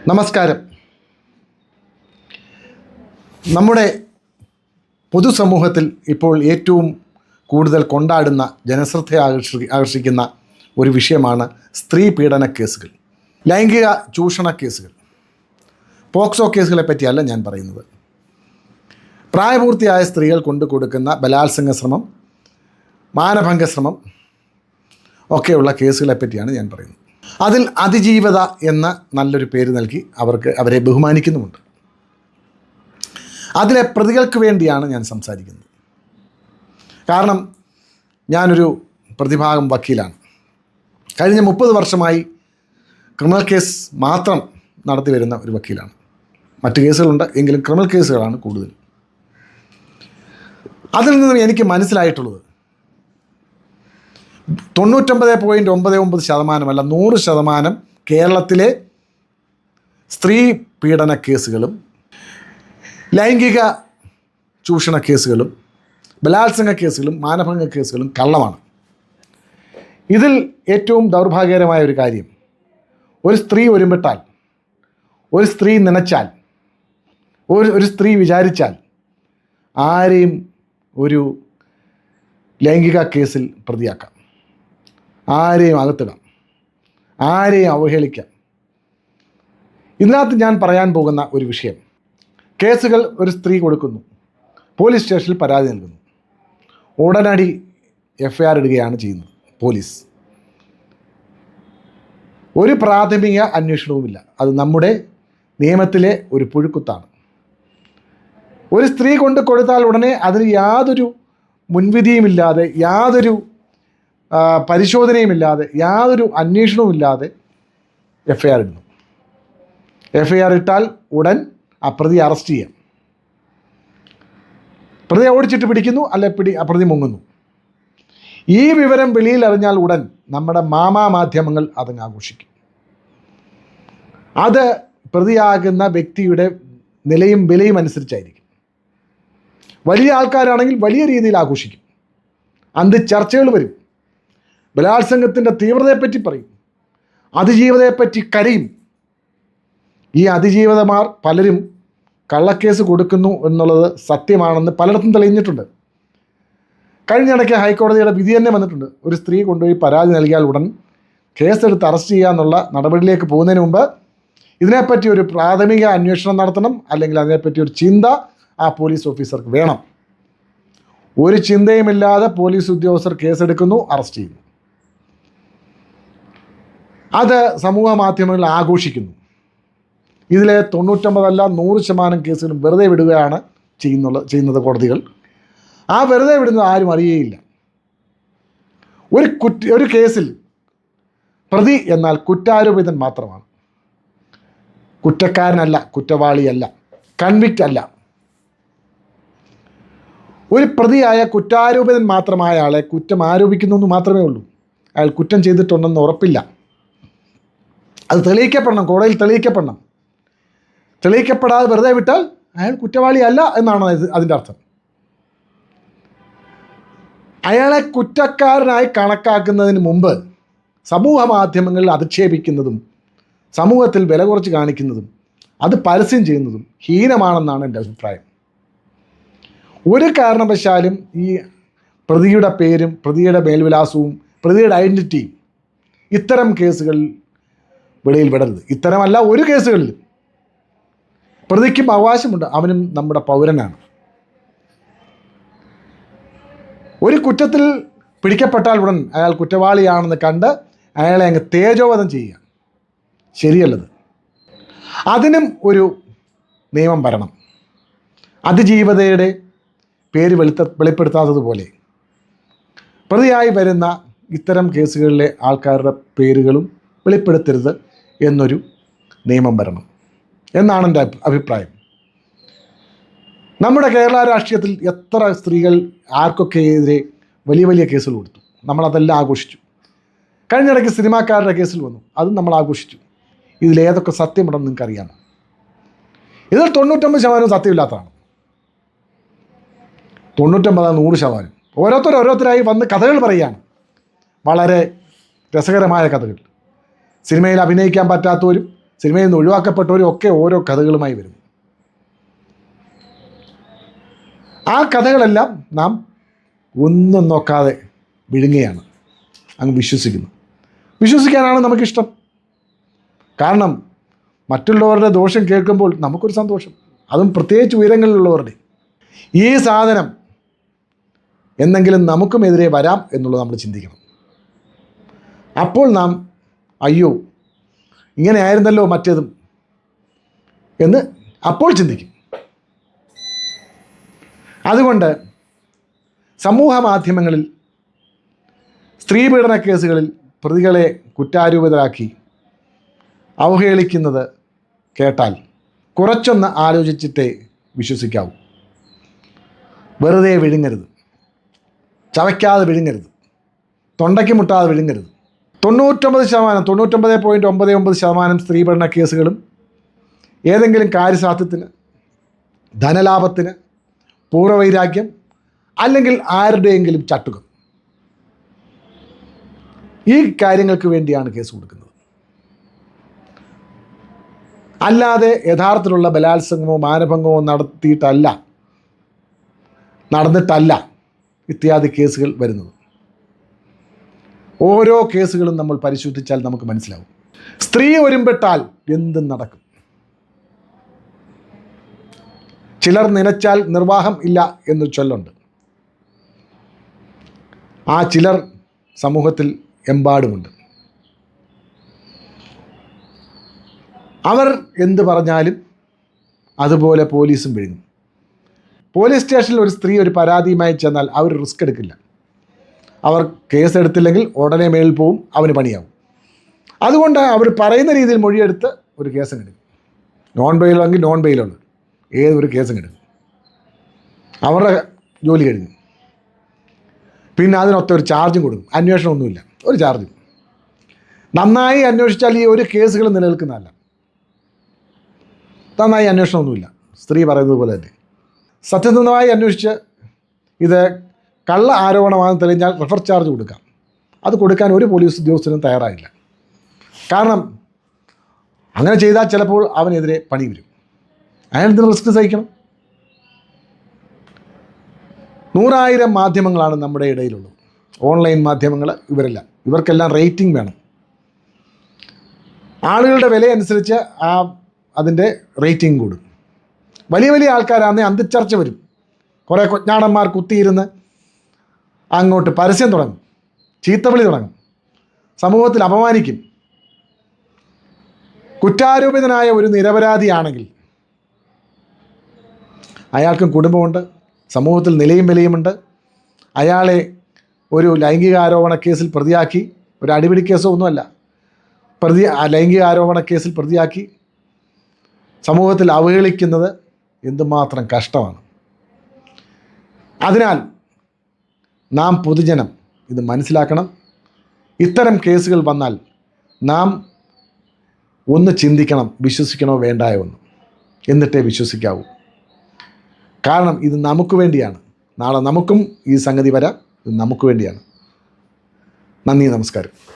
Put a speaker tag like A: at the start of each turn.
A: നമസ്കാരം. നമ്മുടെ പൊതുസമൂഹത്തിൽ ഇപ്പോൾ ഏറ്റവും കൂടുതൽ കൊണ്ടാടുന്ന ജനശ്രദ്ധ ആകർഷിക്കുന്ന ഒരു വിഷയമാണ് സ്ത്രീ പീഡന കേസുകൾ, ലൈംഗിക ചൂഷണ കേസുകൾ. പോക്സോ കേസുകളെ പറ്റിയല്ല ഞാൻ പറയുന്നത്. പ്രായപൂർത്തിയായ സ്ത്രീകൾ കൊടുക്കുന്ന ബലാത്സംഗ ശ്രമം, മാനഭംഗ ശ്രമം ഒക്കെയുള്ള കേസുകളെ പറ്റിയാണ് ഞാൻ പറയുന്നത്. അതിൽ അതിജീവത എന്ന നല്ലൊരു പേര് നൽകി അവരെ ബഹുമാനിക്കുന്നുമുണ്ട്. അതിലെ പ്രതികൾക്ക് വേണ്ടിയാണ് ഞാൻ സംസാരിക്കുന്നത്. കാരണം ഞാനൊരു പ്രതിഭാഗം വക്കീലാണ്. കഴിഞ്ഞ 30 വർഷമായി ക്രിമിനൽ കേസ് മാത്രം നടത്തി വരുന്ന ഒരു വക്കീലാണ്. മറ്റ് കേസുകളുണ്ട്, എങ്കിലും ക്രിമിനൽ കേസുകളാണ് കൂടുതൽ. അതിൽ നിന്നും എനിക്ക് മനസ്സിലായിട്ടുള്ളത് 99.99% 100% കേരളത്തിലെ സ്ത്രീ പീഡന കേസുകളും ലൈംഗിക ചൂഷണ കേസുകളും ബലാത്സംഗ കേസുകളും മാനഭംഗ കേസുകളും കള്ളമാണ്. ഇതിൽ ഏറ്റവും ദൗർഭാഗ്യകരമായ ഒരു കാര്യം, ഒരു സ്ത്രീ ഒരുമ്പെട്ടാൽ, ഒരു സ്ത്രീ നനച്ചാൽ, ഒരു സ്ത്രീ വിചാരിച്ചാൽ ആരെയും ഒരു ലൈംഗിക കേസിൽ പ്രതിയാക്കാം, ആരെയും അകത്തിടാം, ആരെയും അവഹേളിക്കാം. ഇതിനകത്ത് ഞാൻ പറയാൻ പോകുന്ന ഒരു വിഷയം, കേസുകൾ ഒരു സ്ത്രീ കൊടുക്കുന്നു, പോലീസ് സ്റ്റേഷനിൽ പരാതി നൽകുന്നു, ഉടനടി FIR ഇടുകയാണ് ചെയ്യുന്നത് പോലീസ്. ഒരു പ്രാഥമിക അന്വേഷണവുമില്ല. അത് നമ്മുടെ നിയമത്തിലെ ഒരു പുഴുക്കുത്താണ്. ഒരു സ്ത്രീ കൊടുത്താൽ ഉടനെ അതിന് യാതൊരു മുൻവിധിയുമില്ലാതെ, യാതൊരു പരിശോധനയുമില്ലാതെ, യാതൊരു അന്വേഷണവുമില്ലാതെ FIR ഇടുന്നു. FIR ഇട്ടാൽ ഉടൻ ആ പ്രതി അറസ്റ്റ് ചെയ്യാം. പ്രതിയെ ഓടിച്ചിട്ട് പിടിക്കുന്നു, അല്ലെ പ്രതി മുങ്ങുന്നു. ഈ വിവരം വെളിയിൽ അറിഞ്ഞാൽ ഉടൻ നമ്മുടെ മാധ്യമങ്ങൾ അതങ്ങ് ആഘോഷിക്കും. അത് പ്രതിയാകുന്ന വ്യക്തിയുടെ നിലയും വിലയും അനുസരിച്ചായിരിക്കും. വലിയ ആൾക്കാരാണെങ്കിൽ വലിയ രീതിയിൽ ആഘോഷിക്കും, അന്ത് ചർച്ചകൾ വരും, ബലാത്സംഗത്തിൻ്റെ തീവ്രതയെപ്പറ്റി പറയും, അതിജീവതയെപ്പറ്റി കരയും. ഈ അതിജീവതമാർ പലരും കള്ളക്കേസ് കൊടുക്കുന്നു എന്നുള്ളത് സത്യമാണെന്ന് പലയിടത്തും തെളിഞ്ഞിട്ടുണ്ട്. കഴിഞ്ഞിടയ്ക്ക് ഹൈക്കോടതിയുടെ വിധി തന്നെ വന്നിട്ടുണ്ട്. ഒരു സ്ത്രീ കൊണ്ടുപോയി പരാതി നൽകിയാൽ ഉടൻ കേസെടുത്ത് അറസ്റ്റ് ചെയ്യുക എന്നുള്ള നടപടിയിലേക്ക് പോകുന്നതിന് മുമ്പ് ഇതിനെപ്പറ്റി ഒരു പ്രാഥമിക അന്വേഷണം നടത്തണം, അല്ലെങ്കിൽ അതിനെപ്പറ്റി ഒരു ചിന്ത ആ പോലീസ് ഓഫീസർക്ക് വേണം. ഒരു ചിന്തയുമില്ലാതെ പോലീസ് ഉദ്യോഗസ്ഥർ കേസെടുക്കുന്നു, അറസ്റ്റ് ചെയ്യുന്നു. അത് സമൂഹ മാധ്യമങ്ങളിൽ ആഘോഷിക്കുന്നു. ഇതിലെ 99% 100% കേസുകളും വെറുതെ വിടുകയാണ് ചെയ്യുന്നത് കോടതികൾ. ആ വെറുതെ വിടുന്നത് ആരും അറിയുകയില്ല. ഒരു കേസിൽ പ്രതി എന്നാൽ കുറ്റാരോപിതൻ മാത്രമാണ്, കുറ്റക്കാരനല്ല, കുറ്റവാളിയല്ല, കൺവിക്റ്റ് അല്ല. ഒരു പ്രതിയായ കുറ്റാരോപിതൻ മാത്രമായ ആളെ കുറ്റം ആരോപിക്കുന്നു എന്ന് മാത്രമേ ഉള്ളൂ. അയാൾ കുറ്റം ചെയ്തിട്ടുണ്ടെന്ന് ഉറപ്പില്ല. അത് തെളിയിക്കപ്പെടണം, കോടതിയിൽ തെളിയിക്കപ്പെടണം. തെളിയിക്കപ്പെടാതെ വെറുതെ വിട്ടാൽ അയാൾ കുറ്റവാളിയല്ല എന്നാണ് അതിൻ്റെ അർത്ഥം. അയാളെ കുറ്റക്കാരനായി കണക്കാക്കുന്നതിന് മുമ്പ് സമൂഹ മാധ്യമങ്ങളിൽ അധിക്ഷേപിക്കുന്നതും സമൂഹത്തിൽ വില കുറച്ച് കാണിക്കുന്നതും അത് പരസ്യം ചെയ്യുന്നതും ഹീനമാണെന്നാണ് എൻ്റെ അഭിപ്രായം. ഒരു കാരണവശാലും ഈ പ്രതിയുടെ പേരും പ്രതിയുടെ മേൽവിലാസവും പ്രതിയുടെ ഐഡൻറ്റിറ്റിയും ഇത്തരം കേസുകളിൽ വെളിയിൽ വിടരുത്. ഇത്തരമല്ല, ഒരു കേസുകളിലും പ്രതിക്കും അവകാശമുണ്ട്, അവനും നമ്മുടെ പൗരനാണ്. ഒരു കുറ്റത്തിൽ പിടിക്കപ്പെട്ടാൽ ഉടൻ അയാൾ കുറ്റവാളിയാണെന്ന് കണ്ട് അയാളെ അങ്ങ് തേജോവധം ചെയ്യുക ശരിയല്ലത്. അതിനും ഒരു നിയമം വരണം. അതിജീവതയുടെ പേര് വെളിപ്പെടുത്താത്തതുപോലെ പ്രതിയായി വരുന്ന ഇത്തരം കേസുകളിലെ ആൾക്കാരുടെ പേരുകളും വെളിപ്പെടുത്തരുത് എന്നൊരു നിയമം വരണം എന്നാണ് എൻ്റെ അഭിപ്രായം. നമ്മുടെ കേരള രാഷ്ട്രീയത്തിൽ എത്ര സ്ത്രീകൾ ആർക്കൊക്കെ എതിരെ വലിയ വലിയ കേസുകൾ കൊടുത്തു, നമ്മളതെല്ലാം ആഘോഷിച്ചു. കഴിഞ്ഞിടയ്ക്ക് സിനിമാക്കാരുടെ കേസിൽ വന്നു, അതും നമ്മൾ ആഘോഷിച്ചു. ഇതിലേതൊക്കെ സത്യമുണ്ടെന്ന് നിങ്ങൾക്കറിയാമോ? ഇതിൽ 99% സത്യമില്ലാത്തതാണ്. 99-100% ഓരോരുത്തരായി വന്ന് കഥകൾ പറയുകയാണ്, വളരെ രസകരമായ കഥകൾ. സിനിമയിൽ അഭിനയിക്കാൻ പറ്റാത്തവരും സിനിമയിൽ നിന്ന് ഒഴിവാക്കപ്പെട്ടവരും ഒക്കെ ഓരോ കഥകളുമായി വരുന്നു. ആ കഥകളെല്ലാം നാം ഒന്നും നോക്കാതെ വിഴുങ്ങുകയാണ്, അങ്ങ് വിശ്വസിക്കുന്നു. വിശ്വസിക്കാനാണ് നമുക്കിഷ്ടം. കാരണം മറ്റുള്ളവരുടെ ദോഷം കേൾക്കുമ്പോൾ നമുക്കൊരു സന്തോഷം, അതും പ്രത്യേകിച്ച് ഉയരങ്ങളിലുള്ളവരുടെ. ഈ സാധനം എന്നെങ്കിലും നമുക്കും എതിരെ വരാം എന്നുള്ളത് നമ്മൾ ചിന്തിക്കണം. അപ്പോൾ നാം അയ്യോ ഇങ്ങനെ ആയിരുന്നല്ലോ മറ്റേതും എന്ന് അപ്പോൾ ചിന്തിക്കും. അതുകൊണ്ട് സമൂഹ മാധ്യമങ്ങളിൽ സ്ത്രീപീഡന കേസുകളിൽ പ്രതികളെ കുറ്റാരോപിതരാക്കി അവഹേളിക്കുന്നത് കേട്ടാൽ കുറച്ചൊന്ന് ആലോചിച്ചിട്ടേ വിശ്വസിക്കാവൂ. വെറുതെ വിഴുങ്ങരുത്, ചവയ്ക്കാതെ വിഴുങ്ങരുത്, തൊണ്ടയ്ക്ക് മുട്ടാതെ വിഴുങ്ങരുത്. 99.99% സ്ത്രീപീഡന കേസുകളും ഏതെങ്കിലും കാര്യസാധ്യത്തിന്, ധനലാഭത്തിന്, പൂർവ്വവൈരാഗ്യം അല്ലെങ്കിൽ ആരുടെയെങ്കിലും ചട്ടുകം, ഈ കാര്യങ്ങൾക്ക് വേണ്ടിയാണ് കേസ് കൊടുക്കുന്നത്. അല്ലാതെ യഥാർത്ഥത്തിലുള്ള ബലാത്സംഗമോ മാനഭംഗമോ നടന്നിട്ടല്ല ഇത്യാദി കേസുകൾ വരുന്നത്. ഓരോ കേസുകളും നമ്മൾ പരിശോധിച്ചാൽ നമുക്ക് മനസ്സിലാവും. സ്ത്രീ ഒരുമ്പെട്ടാൽ എന്തും നടക്കും. ചിലർ നനച്ചാൽ നിർവാഹം ഇല്ല എന്ന് ചൊല്ലുണ്ട്. ആ ചിലർ സമൂഹത്തിൽ എമ്പാടുമുണ്ട്. അവർ എന്ത് പറഞ്ഞാലും അതുപോലെ പോലീസും വിഴുങ്ങും. പോലീസ് സ്റ്റേഷനിൽ ഒരു സ്ത്രീ ഒരു പരാതിയുമായി ചെന്നാൽ അവർ റിസ്ക് എടുക്കില്ല. അവർ കേസെടുത്തില്ലെങ്കിൽ ഉടനെ മേളിൽ പോവും, അവന് പണിയാവും. അതുകൊണ്ട് അവർ പറയുന്ന രീതിയിൽ മൊഴിയെടുത്ത് ഒരു കേസും എടുക്കും. നോൺ ബെയിലാണെങ്കിൽ നോൺ ബെയിലുണ്ട്, ഏതൊരു കേസും എടുക്കും. അവരുടെ ജോലി കഴിഞ്ഞു. പിന്നെ അതിനൊത്ത ഒരു ചാർജും കൊടുക്കും. അന്വേഷണമൊന്നുമില്ല, ഒരു ചാർജും. നന്നായി അന്വേഷിച്ചാൽ ഈ ഒരു കേസുകൾ നിലനിൽക്കുന്നതല്ല. നന്നായി അന്വേഷണമൊന്നുമില്ല, സ്ത്രീ പറയുന്നത് പോലെ തന്നെ. സത്യസന്ധമായി അന്വേഷിച്ച് ഇത് കള്ള ആരോപണമാണെന്ന് തെളിഞ്ഞാൽ റെഫർ ചാർജ് കൊടുക്കാം. അത് കൊടുക്കാൻ ഒരു പോലീസ് ഉദ്യോഗസ്ഥനും തയ്യാറായില്ല. കാരണം അങ്ങനെ ചെയ്താൽ ചിലപ്പോൾ അവനെതിരെ പണി വരും. അയാൾ ഇതിന് റിസ്ക് സഹിക്കണം. 100,000 മാധ്യമങ്ങളാണ് നമ്മുടെ ഇടയിലുള്ളത്. ഓൺലൈൻ മാധ്യമങ്ങൾ ഇവർക്കെല്ലാം റേറ്റിംഗ് വേണം. ആളുകളുടെ വില അനുസരിച്ച് അതിൻ്റെ റേറ്റിംഗ് കൂടും. വലിയ വലിയ ആൾക്കാരാണെങ്കിൽ അന്തിച്ചർച്ച വരും. കുറേ കൊഞ്ഞാടന്മാർ കുത്തിയിരുന്ന് അങ്ങോട്ട് പരസ്യം തുടങ്ങും, ചീത്തവിളി തുടങ്ങും, സമൂഹത്തിൽ അപമാനിക്കും. കുറ്റാരോപിതനായ ഒരു നിരപരാധിയാണെങ്കിൽ അയാൾക്കും കുടുംബമുണ്ട്, സമൂഹത്തിൽ നിലയും വിലയുമുണ്ട്. അയാളെ ഒരു ലൈംഗിക ആരോപണ കേസിൽ പ്രതിയാക്കി, ഒരു അടിപിടി കേസോ ഒന്നുമല്ല, ലൈംഗിക ആരോപണ കേസിൽ പ്രതിയാക്കി സമൂഹത്തിൽ അവഹേളിക്കുന്നത് എന്തുമാത്രം കഷ്ടമാണ്. അതിനാൽ നാം പൊതുജനം ഇത് മനസ്സിലാക്കണം. ഇത്തരം കേസുകൾ വന്നാൽ നാം ഒന്ന് ചിന്തിക്കണം, വിശ്വസിക്കണോ വേണ്ടായോ എന്ന്. എന്നിട്ടേ വിശ്വസിക്കാവൂ. കാരണം ഇത് നമുക്ക് വേണ്ടിയാണ്. നാളെ നമുക്കും ഈ സംഗതി വരാം. ഇത് നമുക്ക് വേണ്ടിയാണ്. നന്ദി, നമസ്കാരം.